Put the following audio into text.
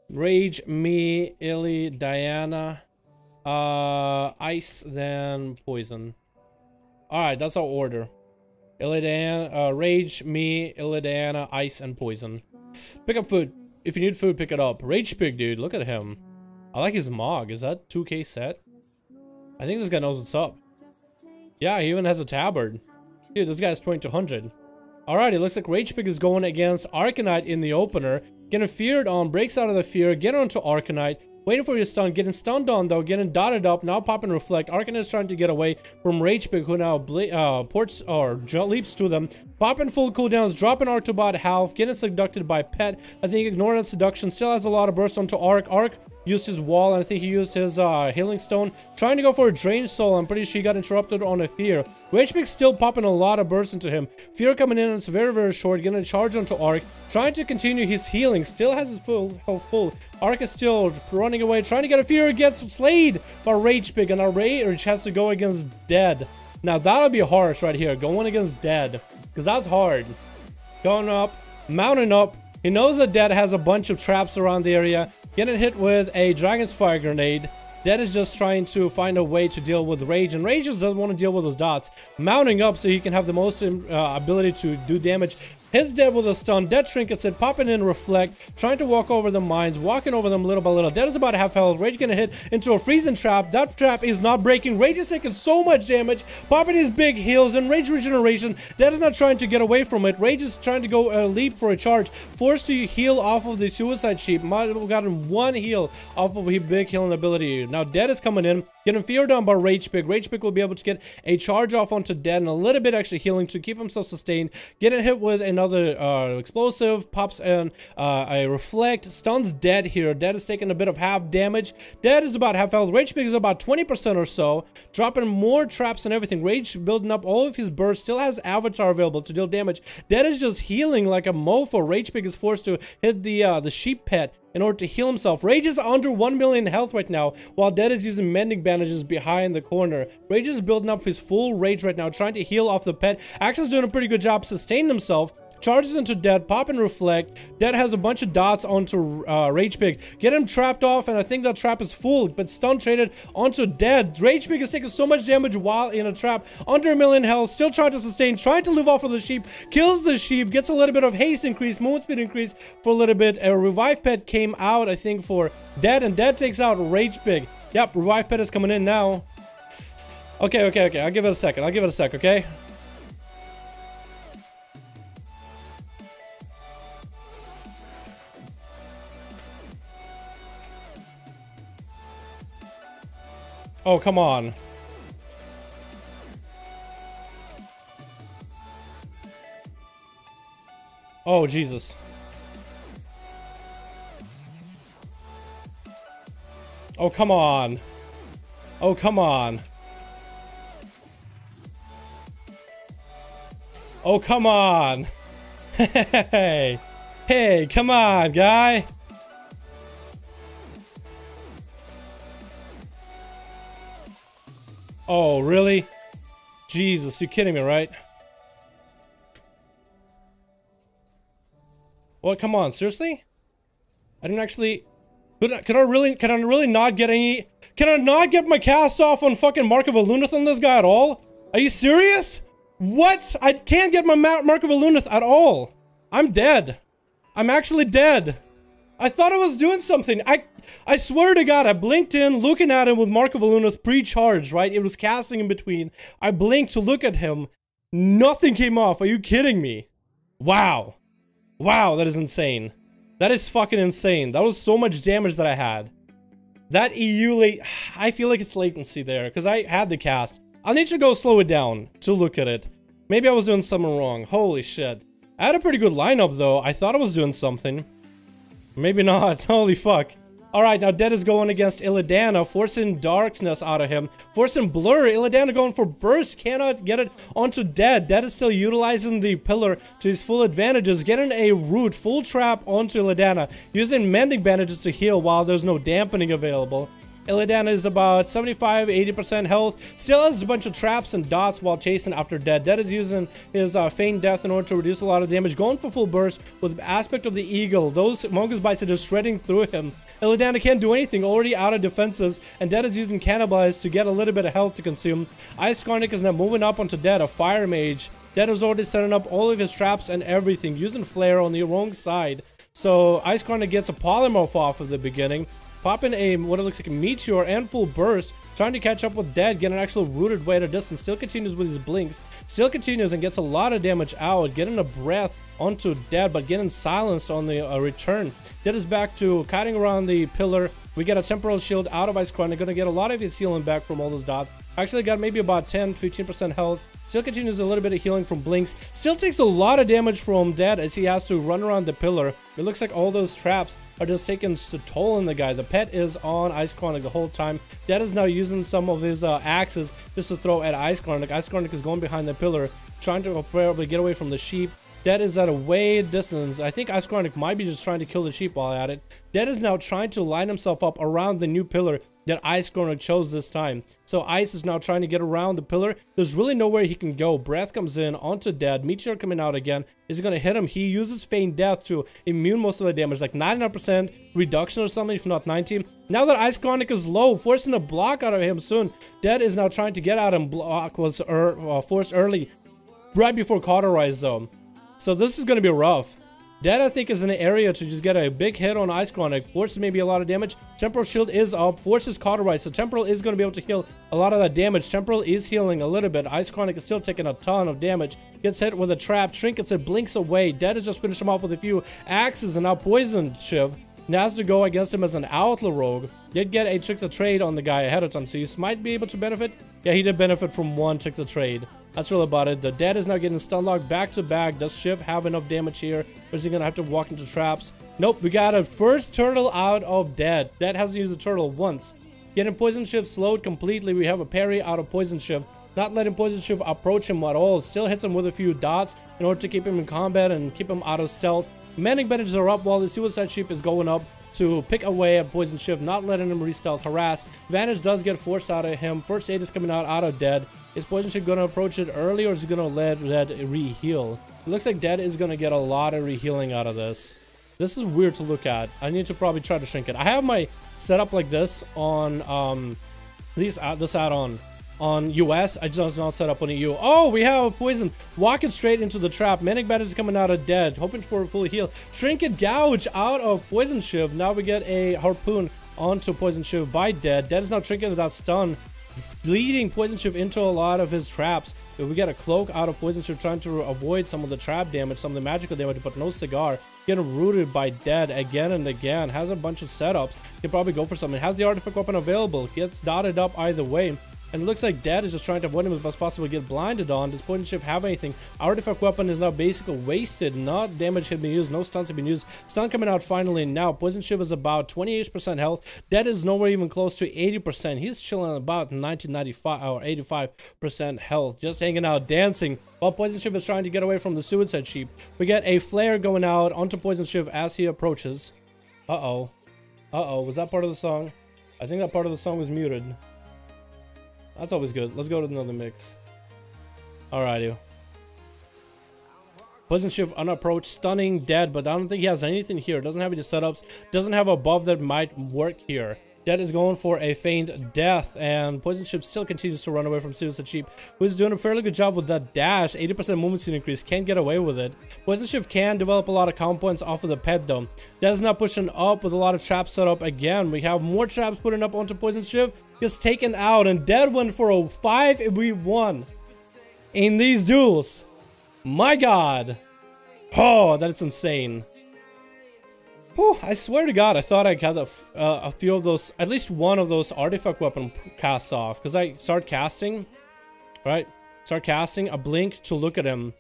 Rage, me, Illy, Diana. Ice, then poison. Alright, that's our order. Illy, Diana, Rage, me, Illy, Diana, Ice, and poison. Pick up food. If you need food, pick it up. Rage Pig, dude. Look at him. I like his mog. Is that 2k set? I think this guy knows what's up. Yeah, he even has a tabard. Dude, this guy's 2200. Alright, it looks like Rage Pig is going against Arcanite in the opener. Getting feared on, breaks out of the fear, getting onto Arcanite. Waiting for your stun, getting stunned on though, getting dotted up, now popping Reflect. Arcanite is trying to get away from Rage Pig, who now ports or leaps to them. Popping full cooldowns, dropping Arc to bot half, getting seducted by Pet. I think ignore that seduction, still has a lot of burst onto Arc. Arc used his wall, and I think he used his healing stone. Trying to go for a drain soul, I'm pretty sure he got interrupted on a fear. Rage Pig still popping a lot of burst into him. Fear coming in, it's very, very short, getting a charge onto Arc. Trying to continue his healing, still has his health full. Arc is still running away, trying to get a fear, gets slayed by Rage Pig, and our Rage has to go against Dead. Now that'll be harsh right here, going against Dead, because that's hard. Going up, mounting up. He knows that Dead has a bunch of traps around the area. Getting hit with a Dragon's Fire grenade. Dead is just trying to find a way to deal with Rage, and Rage just doesn't want to deal with those dots. Mounting up so he can have the most ability to do damage. Hits Dead with a stun. Dead trinkets it, popping in Reflect, trying to walk over the mines, walking over them little by little. Dead is about half health. Rage gonna hit into a freezing trap. That trap is not breaking. Rage is taking so much damage, popping his big heals and Rage regeneration. Dead is not trying to get away from it. Rage is trying to go leap for a charge, forced to heal off of the Suicide Sheep. Might have gotten one heal off of his big healing ability. Now Dead is coming in, getting feared down by Rage Pig. Rage Pig will be able to get a charge off onto Dead and a little bit actually healing to keep himself sustained. Getting hit with another explosive, pops in a Reflect, stuns Dead here. Dead is taking a bit of half damage. Dead is about half health. Rage Pig is about 20% or so, dropping more traps and everything. Rage building up all of his bursts, still has Avatar available to deal damage. Dead is just healing like a mofo. Rage Pig is forced to hit the sheep pet in order to heal himself. Rage is under 1 million health right now, while Dead is using mending bandages behind the corner. Rage is building up his full rage right now, trying to heal off the pet. Actually's doing a pretty good job sustaining himself. Charges into Dead, pop and Reflect. Dead has a bunch of dots onto Rage Pig. Get him trapped off, and I think that trap is full, but stun traded onto Dead. Rage Pig is taking so much damage while in a trap. Under 1 million health, still trying to sustain, trying to live off of the sheep. Kills the sheep, gets a little bit of haste increase, movement speed increase for a little bit. A Revive Pet came out, I think, for Dead, and Dead takes out Rage Pig. Yep, Revive Pet is coming in now. Okay. I'll give it a second. Okay? Oh, come on. Oh, Jesus. Oh, come on. Oh, come on. Oh, come on. Hey. Hey, come on, guy. Oh, really? Jesus, you're kidding me, right? What? Come on, seriously? I didn't actually... Can I really not get any... Can I not get my cast off on fucking Mark of a Lunith on this guy at all? Are you serious? What? I can't get my Mark of a Lunith at all. I'm dead. I'm actually dead. I thought I was doing something. I swear to God, I blinked in, looking at him with Mark of a Lunith pre-charged, right? It was casting in between. I blinked to look at him. Nothing came off. Are you kidding me? Wow. Wow, that is insane. That is fucking insane. That was so much damage that I had. That EU late... I feel like it's latency there, because I had the cast. I'll need to go slow it down to look at it. Maybe I was doing something wrong. Holy shit. I had a pretty good lineup, though. I thought I was doing something. Maybe not. Holy fuck. Alright, now Dead is going against Illidanna, forcing Darkness out of him. Forcing Blur. Illidanna going for Burst. Cannot get it onto Dead. Dead is still utilizing the pillar to his full advantages. Getting a root, full trap onto Illidanna. Using Mending Bandages to heal while there's no dampening available. Illidan is about 75-80% health. Still has a bunch of traps and dots while chasing after Dead. Dead is using his Feign Death in order to reduce a lot of damage. Going for full burst with Aspect of the Eagle. Those Mongoose Bites are just shredding through him. Illidan can't do anything, already out of defensives, and Dead is using Cannibalize to get a little bit of health to consume. Ice Chronic is now moving up onto Dead, a Fire Mage. Dead is already setting up all of his traps and everything, using Flare on the wrong side. So Ice Chronic gets a Polymorph off at the beginning, popping a what it looks like a Meteor and full burst, trying to catch up with Dead, get an actual rooted way at a distance. Still continues with his blinks, still continues and gets a lot of damage out, getting a breath onto Dead, but getting silenced on the return. Dead is back to kiting around the pillar. We get a temporal shield out of Ice Chronic, gonna get a lot of his healing back from all those dots. Actually got maybe about 10-15% health. Still continues a little bit of healing from blinks. Still takes a lot of damage from Dead as he has to run around the pillar. It looks like all those traps are just taking a toll on the guy. The pet is on Ice Chronic the whole time. Dead is now using some of his axes just to throw at Ice Chronic. Ice Chronic is going behind the pillar, trying to probably get away from the sheep. Dead is at a way distance. I think Ice Chronic might be just trying to kill the sheep while at it. Dead is now trying to line himself up around the new pillar that Ice Chronic chose this time. So Ice is now trying to get around the pillar. There's really nowhere he can go. Breath comes in onto Dead. Meteor coming out again. Is he going to hit him? He uses Feign Death to immune most of the damage, like 99% reduction or something, if not 19. Now that Ice Chronic is low, forcing a block out of him soon. Dead is now trying to get out and block was forced early, right before Cauterize though. So this is going to be rough. Dead, I think, is in an area to just get a big hit on Ice Chronic. Forces maybe a lot of damage. Temporal Shield is up. Forces Cauterize. So Temporal is going to be able to heal a lot of that damage. Temporal is healing a little bit. Ice Chronic is still taking a ton of damage. Gets hit with a trap. Trinkets it, blinks away. Dead has just finished him off with a few axes and now Poison Shiv. Now has to go against him as an Outlaw Rogue. Did get a Tricks of Trade on the guy ahead of time, so he might be able to benefit. Yeah, he did benefit from one Tricks of Trade. That's really about it. The Dead is now getting stun locked back to back. Does Shiv have enough damage here? Or is he gonna have to walk into traps? Nope, we got a first turtle out of Dead. Dead hasn't used a turtle once. Getting Poison Shiv slowed completely. We have a parry out of Poison Shiv. Not letting Poison Shiv approach him at all. Still hits him with a few dots in order to keep him in combat and keep him out of stealth. Mending bandages are up while the Suicide Sheep is going up to pick away at Poison Shiv, not letting him re-stealth harass. Vantage does get forced out of him. First aid is coming out of Dead. Is Poison Shiv going to approach it early, or is he going to let Dead re-heal? It looks like Dead is going to get a lot of re-healing out of this. This is weird to look at. I need to probably try to shrink it. I have my setup like this on this add-on. On US, I just not set up on EU. Oh, we have Poison walking straight into the trap. Manic Bandage is coming out of Dead, hoping for a full heal. Trinket Gouge out of Poison Shiv. Now we get a Harpoon onto Poison Shiv by Dead. Dead is now trinketed without stun, leading Poison Shiv into a lot of his traps. We get a Cloak out of Poison Shiv, trying to avoid some of the trap damage, some of the magical damage, but no Cigar. Getting rooted by Dead again and again. Has a bunch of setups. Can probably go for something. Has the artifact weapon available. Gets dotted up either way. And it looks like Dead is just trying to avoid him as best possible, get blinded on. Does Poison Shiv have anything? Artifact weapon is now basically wasted. Not damage had been used. No stuns have been used. Stun coming out finally now. Poison Shiv is about 28% health. Dead is nowhere even close to 80%. He's chilling about 1995 or 85% health. Just hanging out, dancing, while Poison Shiv is trying to get away from the Suicide Sheep. We get a flare going out onto Poison Shiv as he approaches. Uh-oh. Uh-oh. Was that part of the song? I think that part of the song was muted. That's always good. Let's go to another mix. Alrighty. Poison Shiv unapproached, stunning Dead, but I don't think he has anything here. Doesn't have any setups. Doesn't have a buff that might work here. Dead is going for a Feigned Death, and Poison Shiv still continues to run away from Suicide Sheep, who's doing a fairly good job with that dash. 80% movement speed increase. Can't get away with it. Poison Shiv can develop a lot of comp points off of the pet though. Dead is not pushing up with a lot of traps set up again. We have more traps putting up onto Poison Shiv. Gets taken out, and Dead went for a 5v1 in these duels. My god. Oh, that's insane. Whew, I swear to god, I thought I got a few of those, at least one of those artifact weapon casts off, because I start casting, right? Start casting a blink to look at him.